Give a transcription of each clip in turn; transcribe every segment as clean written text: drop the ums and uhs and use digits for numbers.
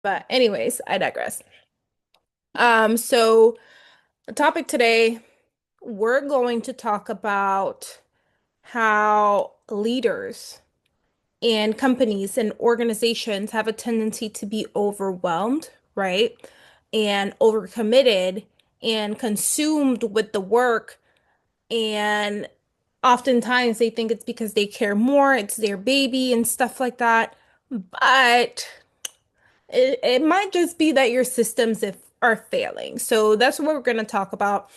But anyways, I digress. So the topic today, we're going to talk about how leaders and companies and organizations have a tendency to be overwhelmed, right? And overcommitted and consumed with the work. And oftentimes they think it's because they care more, it's their baby and stuff like that. But it might just be that your systems are failing. So that's what we're going to talk about.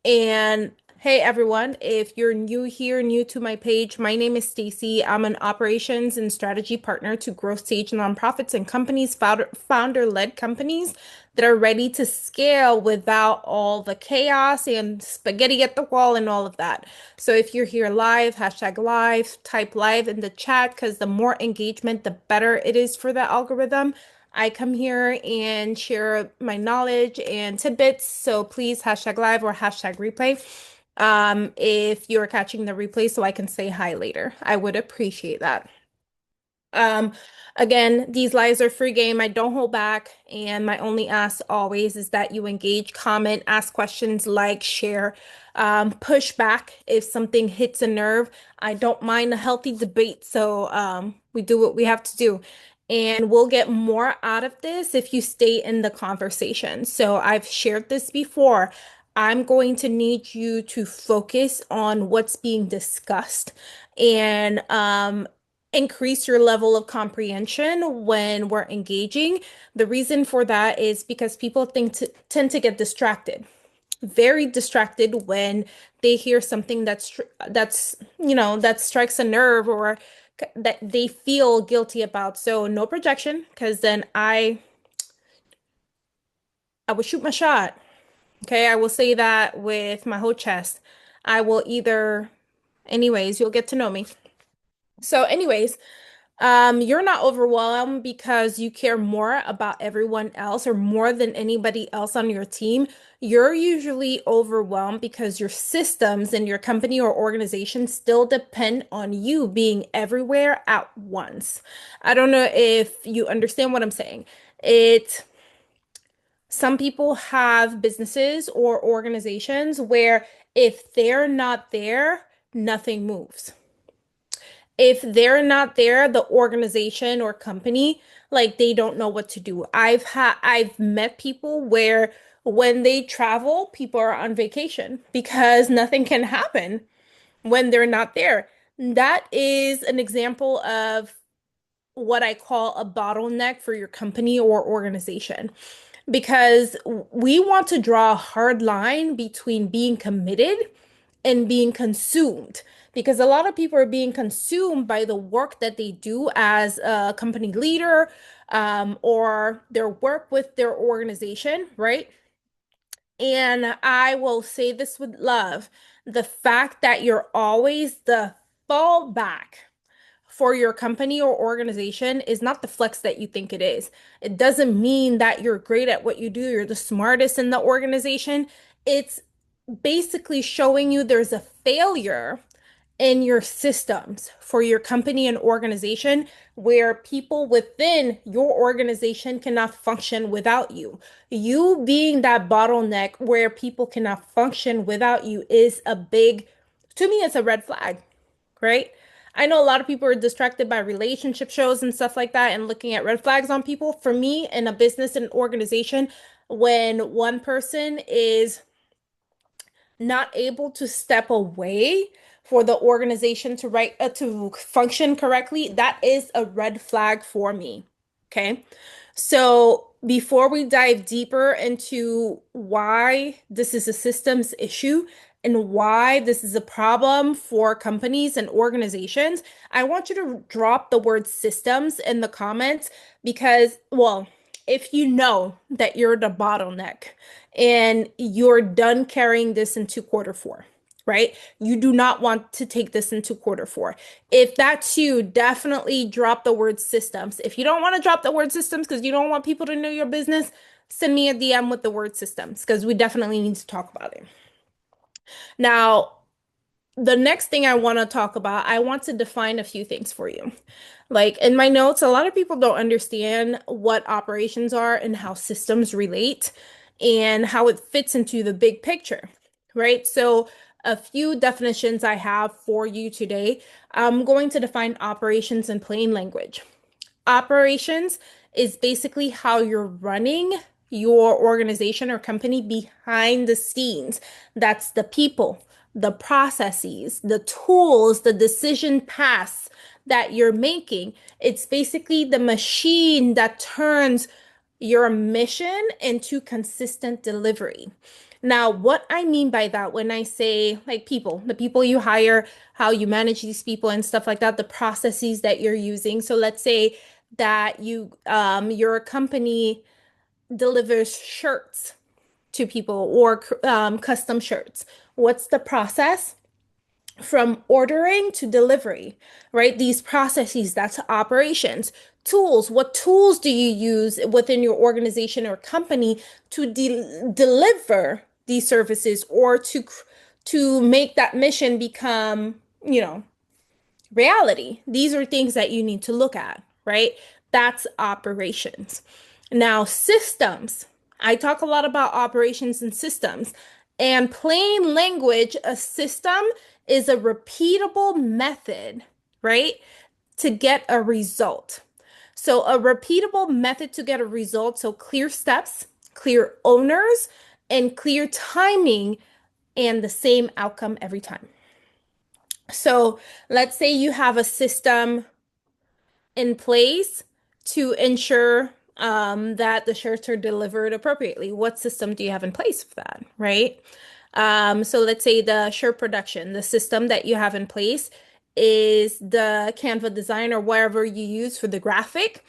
And hey, everyone, if you're new here, new to my page, my name is Stacy. I'm an operations and strategy partner to growth stage nonprofits and companies, founder-led companies that are ready to scale without all the chaos and spaghetti at the wall and all of that. So if you're here live, hashtag live, type live in the chat because the more engagement, the better it is for the algorithm. I come here and share my knowledge and tidbits. So please hashtag live or hashtag replay. If you're catching the replay so I can say hi later. I would appreciate that. Um, Again, these lives are free game. I don't hold back. And my only ask always is that you engage, comment, ask questions, like, share, push back if something hits a nerve. I don't mind a healthy debate. So we do what we have to do. And we'll get more out of this if you stay in the conversation. So I've shared this before. I'm going to need you to focus on what's being discussed and increase your level of comprehension when we're engaging. The reason for that is because people tend to get distracted, very distracted when they hear something that strikes a nerve or that they feel guilty about. So no projection, because then I will shoot my shot. Okay, I will say that with my whole chest. I will either, anyways, you'll get to know me. So, anyways, you're not overwhelmed because you care more about everyone else or more than anybody else on your team. You're usually overwhelmed because your systems and your company or organization still depend on you being everywhere at once. I don't know if you understand what I'm saying. Some people have businesses or organizations where if they're not there, nothing moves. If they're not there, the organization or company, like they don't know what to do. I've met people where when they travel, people are on vacation because nothing can happen when they're not there. That is an example of what I call a bottleneck for your company or organization because we want to draw a hard line between being committed and being consumed because a lot of people are being consumed by the work that they do as a company leader or their work with their organization, right? And I will say this with love, the fact that you're always the fallback for your company or organization is not the flex that you think it is. It doesn't mean that you're great at what you do, you're the smartest in the organization. It's basically showing you there's a failure in your systems for your company and organization where people within your organization cannot function without you. You being that bottleneck where people cannot function without you is to me, it's a red flag, right? I know a lot of people are distracted by relationship shows and stuff like that and looking at red flags on people. For me, in a business and organization, when one person is not able to step away for the organization to function correctly, that is a red flag for me. Okay. So before we dive deeper into why this is a systems issue and why this is a problem for companies and organizations, I want you to drop the word systems in the comments because, well, if you know that you're the bottleneck and you're done carrying this into quarter four, right? You do not want to take this into quarter four. If that's you, definitely drop the word systems. If you don't want to drop the word systems because you don't want people to know your business, send me a DM with the word systems because we definitely need to talk about it. Now, the next thing I want to talk about, I want to define a few things for you. Like in my notes, a lot of people don't understand what operations are and how systems relate and how it fits into the big picture, right? So, a few definitions I have for you today. I'm going to define operations in plain language. Operations is basically how you're running your organization or company behind the scenes. That's the people, the processes, the tools, the decision paths that you're making. It's basically the machine that turns your mission into consistent delivery. Now, what I mean by that when I say like people, the people you hire, how you manage these people and stuff like that, the processes that you're using. So let's say that your company delivers shirts to people or custom shirts. What's the process? From ordering to delivery, right? These processes, that's operations. Tools, what tools do you use within your organization or company to deliver these services or to make that mission become, reality? These are things that you need to look at, right? That's operations. Now, systems. I talk a lot about operations and systems. And plain language, a system is a repeatable method, right, to get a result. So, a repeatable method to get a result. So, clear steps, clear owners, and clear timing, and the same outcome every time. So, let's say you have a system in place to ensure that the shirts are delivered appropriately. What system do you have in place for that, right? So let's say the shirt production, the system that you have in place is the Canva design or whatever you use for the graphic.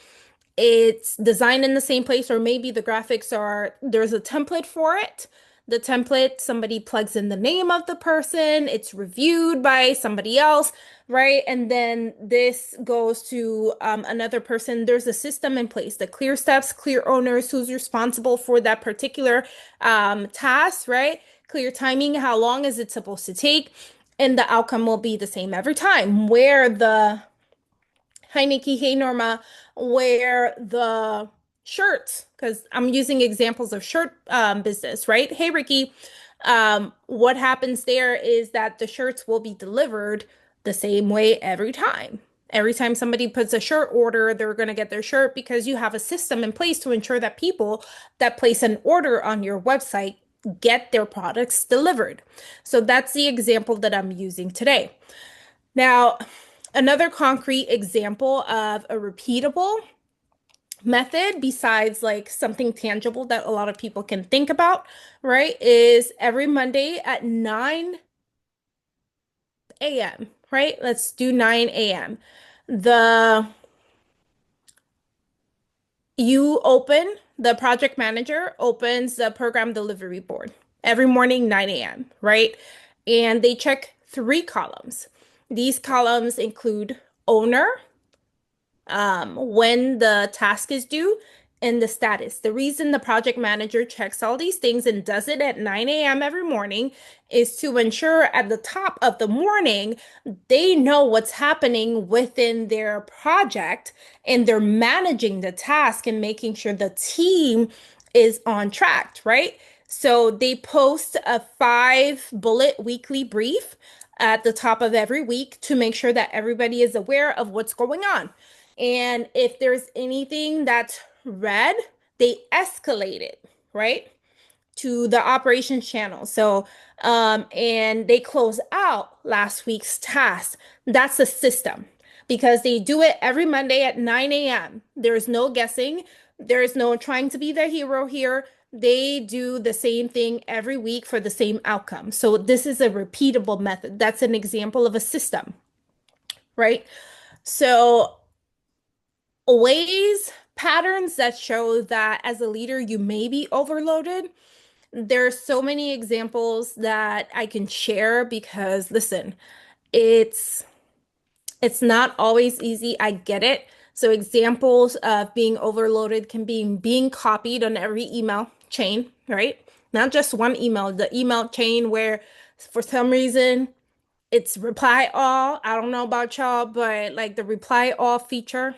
It's designed in the same place, or maybe the graphics are, there's a template for it. The template, somebody plugs in the name of the person, it's reviewed by somebody else, right? And then this goes to another person. There's a system in place, the clear steps, clear owners, who's responsible for that particular task, right? Clear timing, how long is it supposed to take? And the outcome will be the same every time. Where the Hi Nikki, hey Norma, where the shirts, because I'm using examples of shirt business, right? Hey Ricky, what happens there is that the shirts will be delivered the same way every time. Every time somebody puts a shirt order, they're going to get their shirt because you have a system in place to ensure that people that place an order on your website get their products delivered. So that's the example that I'm using today. Now, another concrete example of a repeatable method, besides like something tangible that a lot of people can think about, right, is every Monday at 9 a.m., right? Let's do 9 a.m. The the project manager opens the program delivery board every morning, 9 a.m., right? And they check three columns. These columns include owner, when the task is due, and the status. The reason the project manager checks all these things and does it at 9 a.m. every morning is to ensure at the top of the morning, they know what's happening within their project and they're managing the task and making sure the team is on track, right? So they post a 5 bullet weekly brief at the top of every week to make sure that everybody is aware of what's going on. And if there's anything that's red, they escalate it, right, to the operations channel. So, and they close out last week's task. That's the system because they do it every Monday at 9 a.m. There's no guessing. There's no trying to be the hero here. They do the same thing every week for the same outcome. So this is a repeatable method. That's an example of a system, right? So ways, patterns that show that as a leader, you may be overloaded. There's so many examples that I can share because listen, it's it's not always easy. I get it. So examples of being overloaded can be being copied on every email chain, right? Not just one email, the email chain where for some reason It's reply all. I don't know about y'all, but like the reply all feature,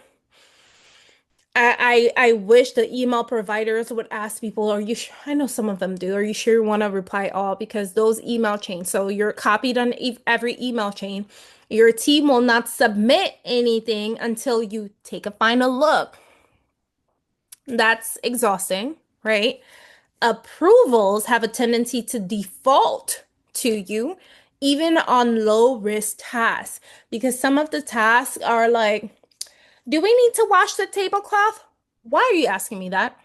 I wish the email providers would ask people, are you sure? I know some of them do. Are you sure you want to reply all? Because those email chains, so you're copied on every email chain. Your team will not submit anything until you take a final look. That's exhausting, right? Approvals have a tendency to default to you, even on low risk tasks, because some of the tasks are like, do we need to wash the tablecloth? Why are you asking me that?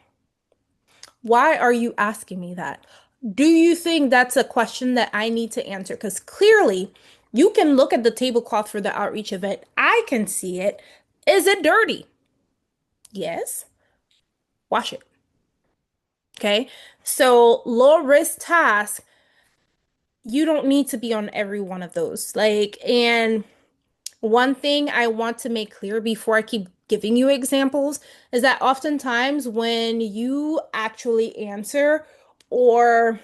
Why are you asking me that? Do you think that's a question that I need to answer? Because clearly, you can look at the tablecloth for the outreach event. I can see it. Is it dirty? Yes. Wash it. Okay. So, low risk task, you don't need to be on every one of those. Like, and one thing I want to make clear before I keep giving you examples is that oftentimes when you actually answer or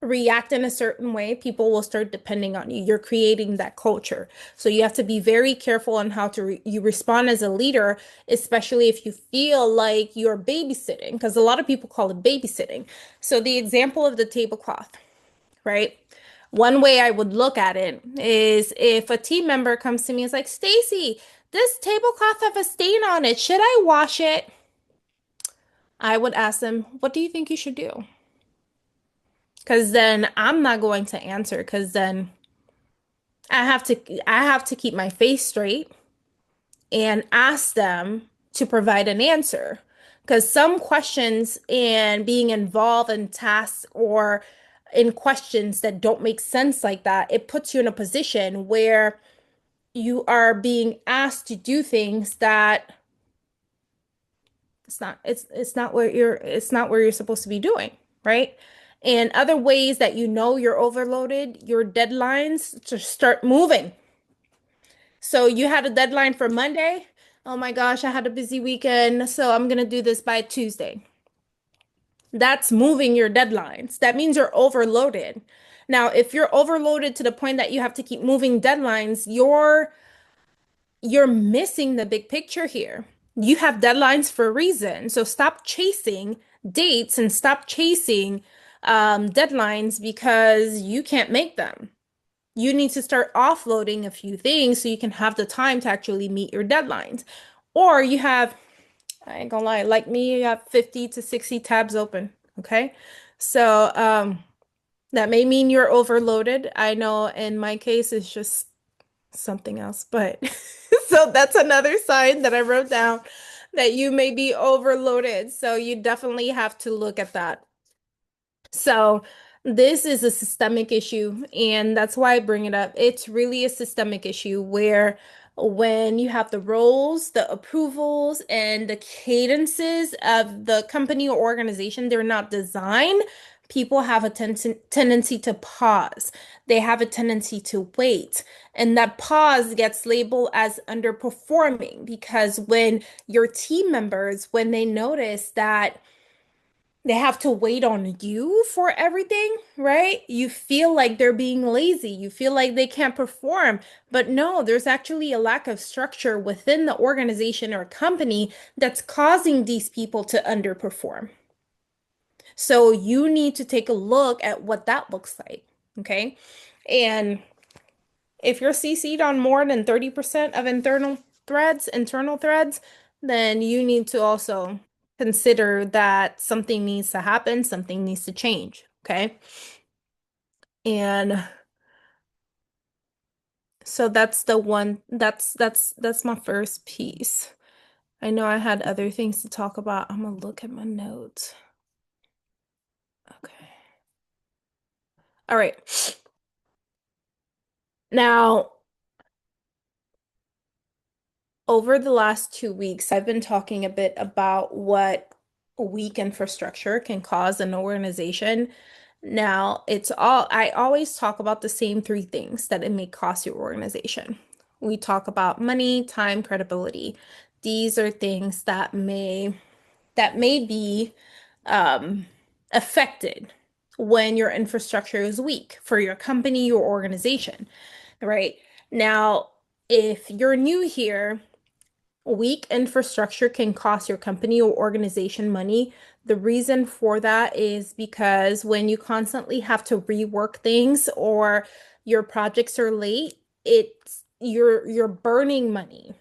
react in a certain way, people will start depending on you. You're creating that culture. So you have to be very careful on how to you respond as a leader, especially if you feel like you're babysitting, because a lot of people call it babysitting. So the example of the tablecloth, right? One way I would look at it is if a team member comes to me and is like, Stacy, this tablecloth have a stain on it. Should I wash it? I would ask them, what do you think you should do? Because then I'm not going to answer because then I have to keep my face straight and ask them to provide an answer. Because some questions and being involved in tasks or in questions that don't make sense like that, it puts you in a position where you are being asked to do things that it's not where you're supposed to be doing, right? And other ways that you know you're overloaded, your deadlines to start moving. So you had a deadline for Monday. Oh my gosh, I had a busy weekend, so I'm gonna do this by Tuesday. That's moving your deadlines. That means you're overloaded. Now, if you're overloaded to the point that you have to keep moving deadlines, you're missing the big picture here. You have deadlines for a reason. So stop chasing dates and stop chasing deadlines because you can't make them. You need to start offloading a few things so you can have the time to actually meet your deadlines. Or you have, I ain't gonna lie, like me, you have 50 to 60 tabs open. Okay. So that may mean you're overloaded. I know in my case, it's just something else, but so that's another sign that I wrote down that you may be overloaded. So you definitely have to look at that. So this is a systemic issue, and that's why I bring it up. It's really a systemic issue where when you have the roles, the approvals, and the cadences of the company or organization, they're not designed. People have a tendency to pause. They have a tendency to wait. And that pause gets labeled as underperforming because when your team members, when they notice that they have to wait on you for everything, right? You feel like they're being lazy. You feel like they can't perform. But no, there's actually a lack of structure within the organization or company that's causing these people to underperform. So you need to take a look at what that looks like, okay? And if you're CC'd on more than 30% of internal threads, then you need to also consider that something needs to happen, something needs to change, okay? And so that's the one that's my first piece. I know I had other things to talk about. I'm gonna look at my notes. Okay. All right. Now, over the last 2 weeks, I've been talking a bit about what weak infrastructure can cause an organization. Now, I always talk about the same three things that it may cost your organization. We talk about money, time, credibility. These are things that may be um, affected. when your infrastructure is weak for your company, your organization, right? Now, if you're new here, weak infrastructure can cost your company or organization money. The reason for that is because when you constantly have to rework things or your projects are late, you're burning money.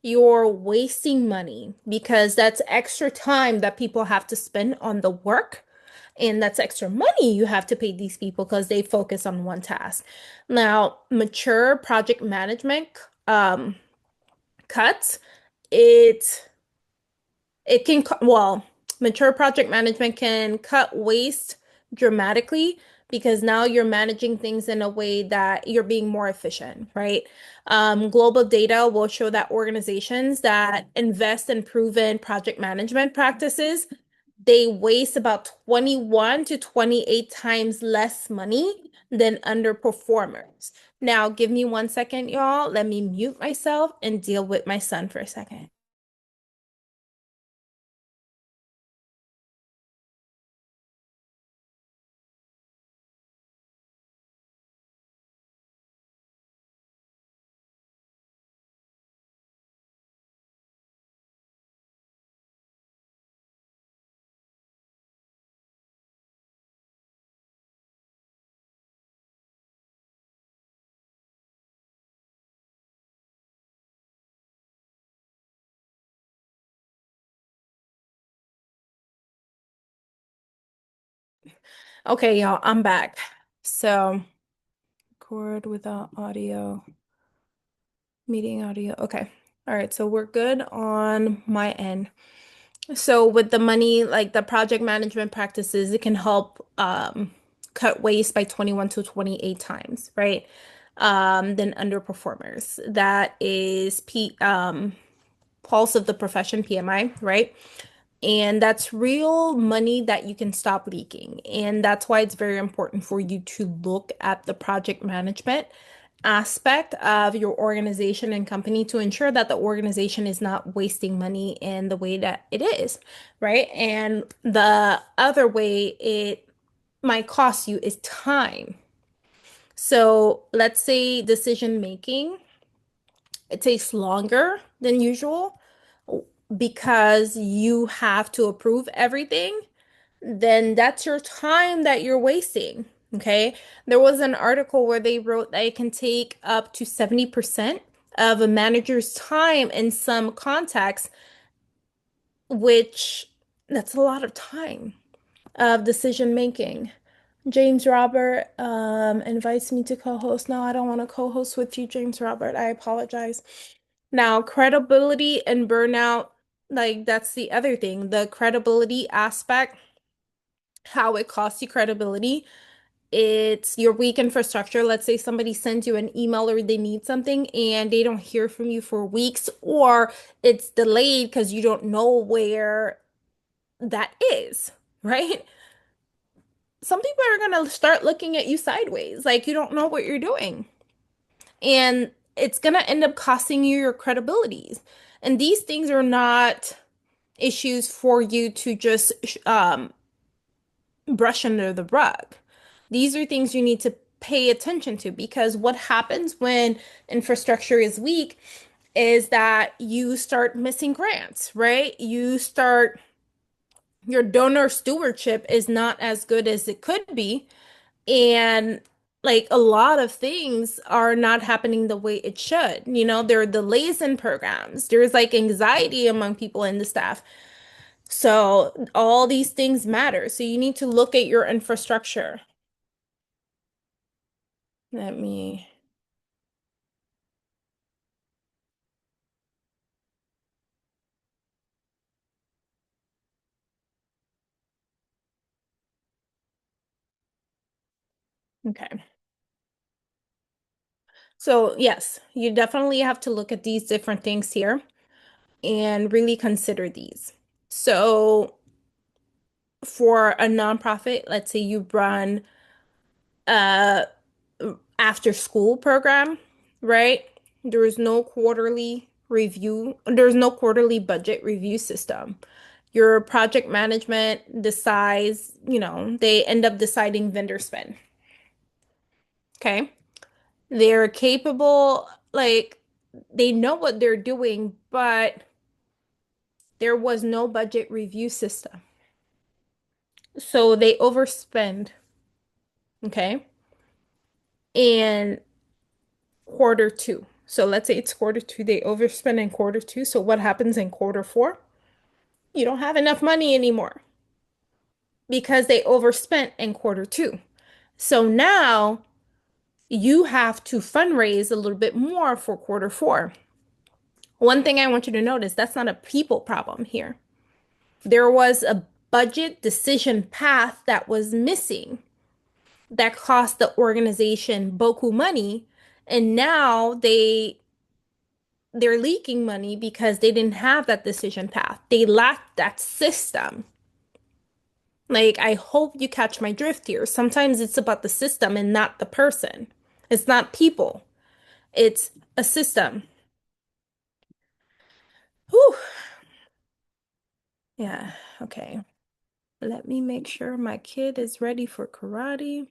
You're wasting money because that's extra time that people have to spend on the work. And that's extra money you have to pay these people because they focus on one task. Now, mature project management um, cuts it well, mature project management can cut waste dramatically because now you're managing things in a way that you're being more efficient, right? Global data will show that organizations that invest in proven project management practices, they waste about 21 to 28 times less money than underperformers. Now, give me 1 second, y'all. Let me mute myself and deal with my son for a second. Okay, y'all, I'm back. So, record without audio, meeting audio. Okay. All right, so we're good on my end. So with the money, like the project management practices, it can help cut waste by 21 to 28 times, right? Than underperformers. That is P pulse of the profession, PMI, right? And that's real money that you can stop leaking. And that's why it's very important for you to look at the project management aspect of your organization and company to ensure that the organization is not wasting money in the way that it is, right? And the other way it might cost you is time. So let's say decision making, it takes longer than usual because you have to approve everything, then that's your time that you're wasting. Okay. There was an article where they wrote that it can take up to 70% of a manager's time in some contexts, which that's a lot of time of decision making. James Robert invites me to co-host. No, I don't want to co-host with you, James Robert. I apologize. Now, credibility and burnout, like that's the other thing. The credibility aspect, how it costs you credibility. It's your weak infrastructure. Let's say somebody sends you an email or they need something and they don't hear from you for weeks, or it's delayed because you don't know where that is, right? Some people are going to start looking at you sideways, like you don't know what you're doing. And it's going to end up costing you your credibilities. And these things are not issues for you to just brush under the rug. These are things you need to pay attention to because what happens when infrastructure is weak is that you start missing grants, right? Your donor stewardship is not as good as it could be. And like a lot of things are not happening the way it should. You know, there are delays in programs. There's like anxiety among people in the staff. So all these things matter. So you need to look at your infrastructure. Let me, okay. So yes, you definitely have to look at these different things here and really consider these. So for a nonprofit, let's say you run a after school program, right? There is no quarterly review, there's no quarterly budget review system. Your project management decides, they end up deciding vendor spend. Okay. They're capable, like, they know what they're doing, but there was no budget review system. So they overspend. Okay. In quarter two. So let's say it's quarter two, they overspend in quarter two. So what happens in quarter four? You don't have enough money anymore because they overspent in quarter two. So now you have to fundraise a little bit more for quarter four. One thing I want you to notice, that's not a people problem here. There was a budget decision path that was missing that cost the organization boku money, and now they're leaking money because they didn't have that decision path. They lacked that system. Like, I hope you catch my drift here. Sometimes it's about the system and not the person. It's not people. It's a system. Whew. Yeah, okay. Let me make sure my kid is ready for karate.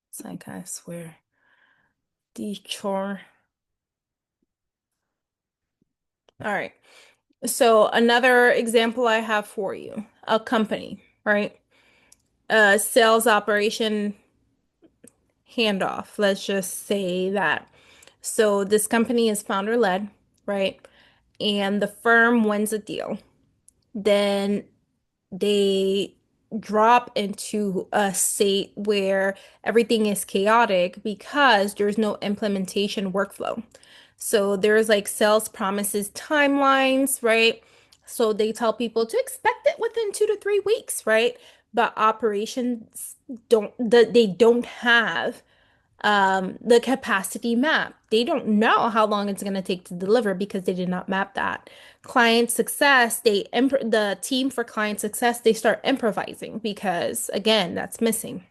It's like, I swear, the chore. All right. So another example I have for you, a company, right? A sales operation handoff. Let's just say that. So this company is founder led, right? And the firm wins a deal. Then they drop into a state where everything is chaotic because there's no implementation workflow. So there's like sales promises timelines, right? So they tell people to expect it within 2 to 3 weeks, right? But operations they don't have the capacity map. They don't know how long it's going to take to deliver because they did not map that. Client success, the team for client success, they start improvising because again, that's missing.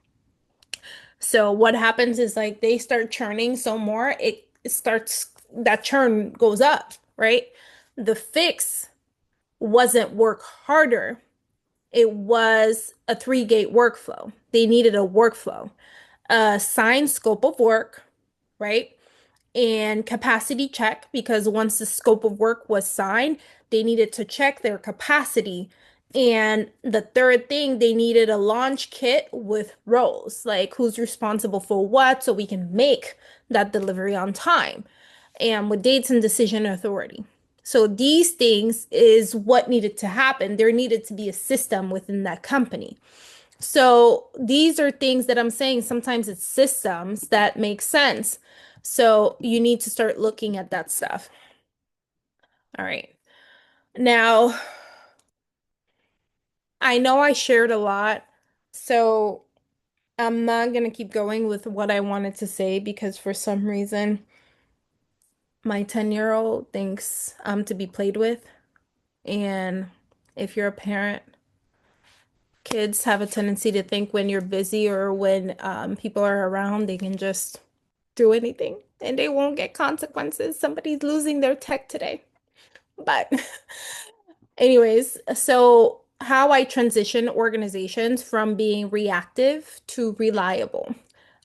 So what happens is like they start churning so more, it starts that churn goes up, right? The fix wasn't work harder. It was a three-gate workflow. They needed a workflow, a signed scope of work, right? And capacity check, because once the scope of work was signed, they needed to check their capacity. And the third thing, they needed a launch kit with roles, like who's responsible for what, so we can make that delivery on time and with dates and decision authority. So these things is what needed to happen. There needed to be a system within that company. So these are things that I'm saying sometimes it's systems that make sense. So you need to start looking at that stuff. All right. Now, I know I shared a lot, so I'm not gonna keep going with what I wanted to say because for some reason my 10-year-old thinks I'm to be played with. And if you're a parent, kids have a tendency to think when you're busy or when people are around, they can just do anything and they won't get consequences. Somebody's losing their tech today. But anyways, so how I transition organizations from being reactive to reliable.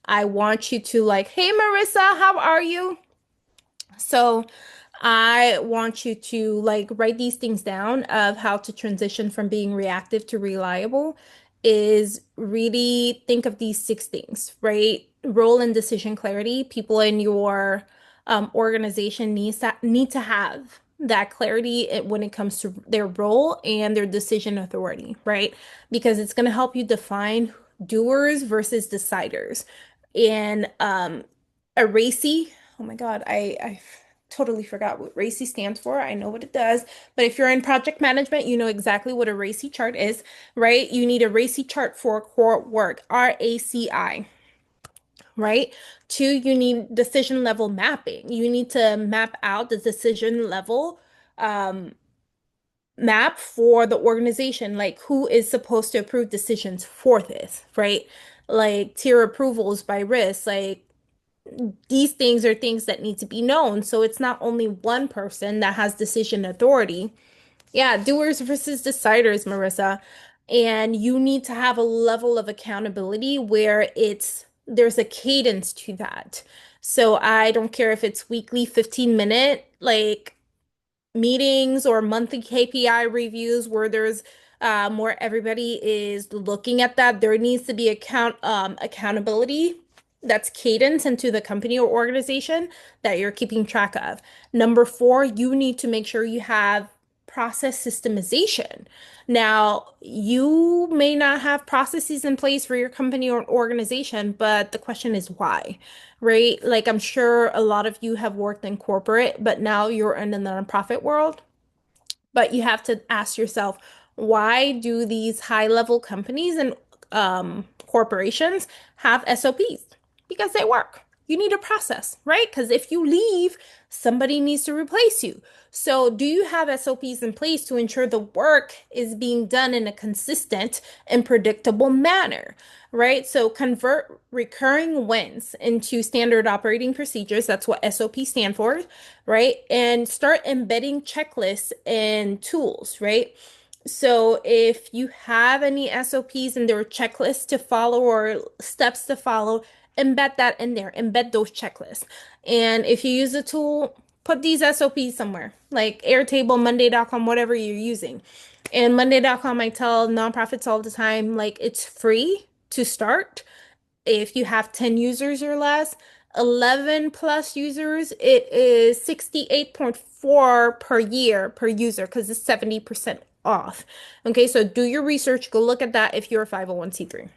I want you to like, hey Marissa, how are you? So I want you to like write these things down of how to transition from being reactive to reliable is really think of these six things, right? Role and decision clarity. People in your organization need to have that clarity when it comes to their role and their decision authority, right? Because it's going to help you define doers versus deciders. And a RACI, oh my God, I totally forgot what RACI stands for. I know what it does, but if you're in project management, you know exactly what a RACI chart is, right? You need a RACI chart for core work, RACI, right? Two, you need decision level mapping. You need to map out the decision level map for the organization, like who is supposed to approve decisions for this, right? Like tier approvals by risk, like these things are things that need to be known. So it's not only one person that has decision authority. Yeah, doers versus deciders, Marissa. And you need to have a level of accountability where there's a cadence to that. So I don't care if it's weekly 15-minute like meetings or monthly KPI reviews where there's more everybody is looking at that. There needs to be accountability that's cadence into the company or organization that you're keeping track of. Number four, you need to make sure you have process systemization. Now, you may not have processes in place for your company or organization, but the question is why, right? Like, I'm sure a lot of you have worked in corporate, but now you're in the nonprofit world. But you have to ask yourself, why do these high level companies and corporations have SOPs? Because they work. You need a process, right? Because if you leave, somebody needs to replace you. So, do you have SOPs in place to ensure the work is being done in a consistent and predictable manner, right? So, convert recurring wins into standard operating procedures. That's what SOP stand for, right? And start embedding checklists and tools, right? So if you have any SOPs and there are checklists to follow or steps to follow, embed that in there, embed those checklists. And if you use a tool, put these SOPs somewhere, like Airtable, Monday.com, whatever you're using. And Monday.com, I tell nonprofits all the time, like it's free to start if you have 10 users or less. 11 plus users, it is 68.4 per year per user because it's 70% off. Okay, so do your research, go look at that if you're a 501(c)(3).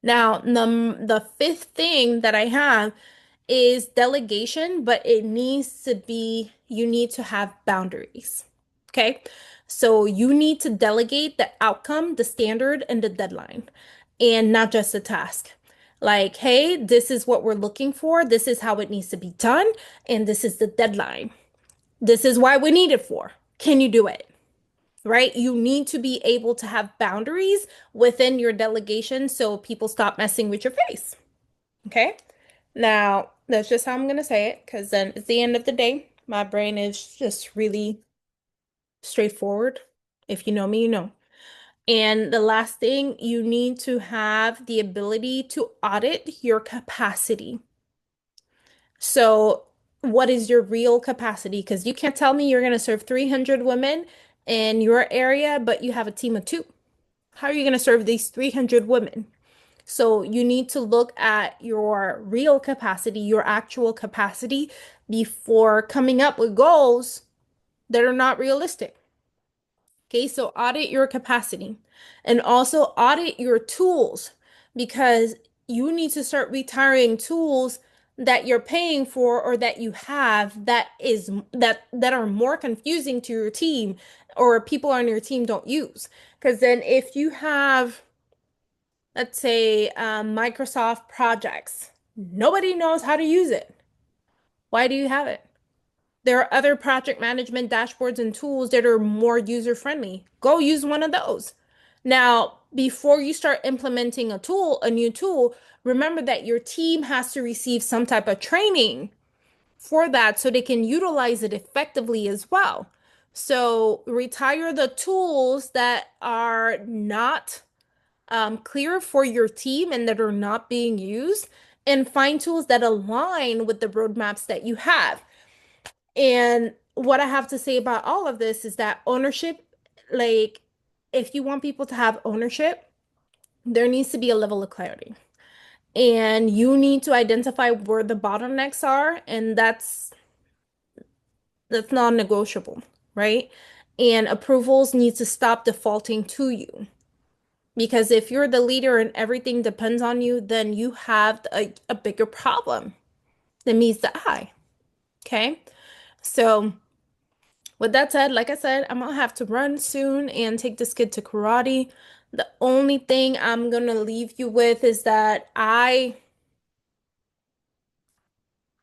Now, the fifth thing that I have is delegation, but you need to have boundaries. Okay. So you need to delegate the outcome, the standard, and the deadline, and not just the task. Like, hey, this is what we're looking for. This is how it needs to be done. And this is the deadline. This is why we need it for. Can you do it? Right? You need to be able to have boundaries within your delegation so people stop messing with your face. Okay. Now, that's just how I'm going to say it because then it's the end of the day. My brain is just really straightforward. If you know me, you know. And the last thing, you need to have the ability to audit your capacity. So, what is your real capacity? Because you can't tell me you're going to serve 300 women in your area, but you have a team of two. How are you going to serve these 300 women? So you need to look at your real capacity, your actual capacity, before coming up with goals that are not realistic. Okay, so audit your capacity and also audit your tools because you need to start retiring tools that you're paying for or that you have that are more confusing to your team or people on your team don't use. Because then if you have, let's say, Microsoft projects, nobody knows how to use it. Why do you have it? There are other project management dashboards and tools that are more user friendly. Go use one of those. Now, before you start implementing a new tool, remember that your team has to receive some type of training for that so they can utilize it effectively as well. So retire the tools that are not clear for your team and that are not being used, and find tools that align with the roadmaps that you have. And what I have to say about all of this is that ownership, like, if you want people to have ownership, there needs to be a level of clarity. And you need to identify where the bottlenecks are, and that's non-negotiable, right? And approvals need to stop defaulting to you. Because if you're the leader and everything depends on you, then you have a bigger problem than meets the eye. Okay? So with that said, like I said, I'm gonna have to run soon and take this kid to karate. The only thing I'm gonna leave you with is that I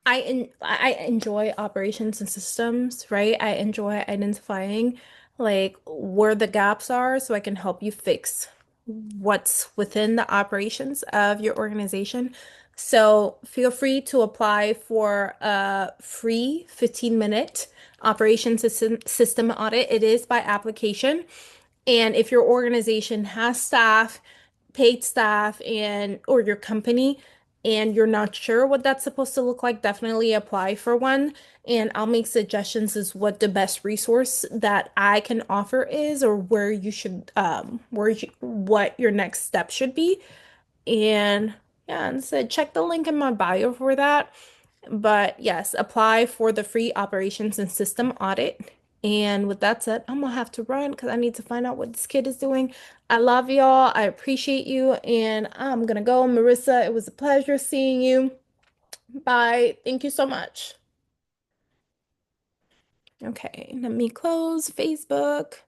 enjoy operations and systems, right? I enjoy identifying like where the gaps are so I can help you fix what's within the operations of your organization. So feel free to apply for a free 15-minute System audit. It is by application. And if your organization has staff, paid staff, and or your company, and you're not sure what that's supposed to look like, definitely apply for one. And I'll make suggestions as what the best resource that I can offer is, or where you should, what your next step should be. And yeah, and so check the link in my bio for that. But yes, apply for the free operations and system audit. And with that said, I'm gonna have to run because I need to find out what this kid is doing. I love y'all. I appreciate you. And I'm gonna go. Marissa, it was a pleasure seeing you. Bye. Thank you so much. Okay, let me close Facebook.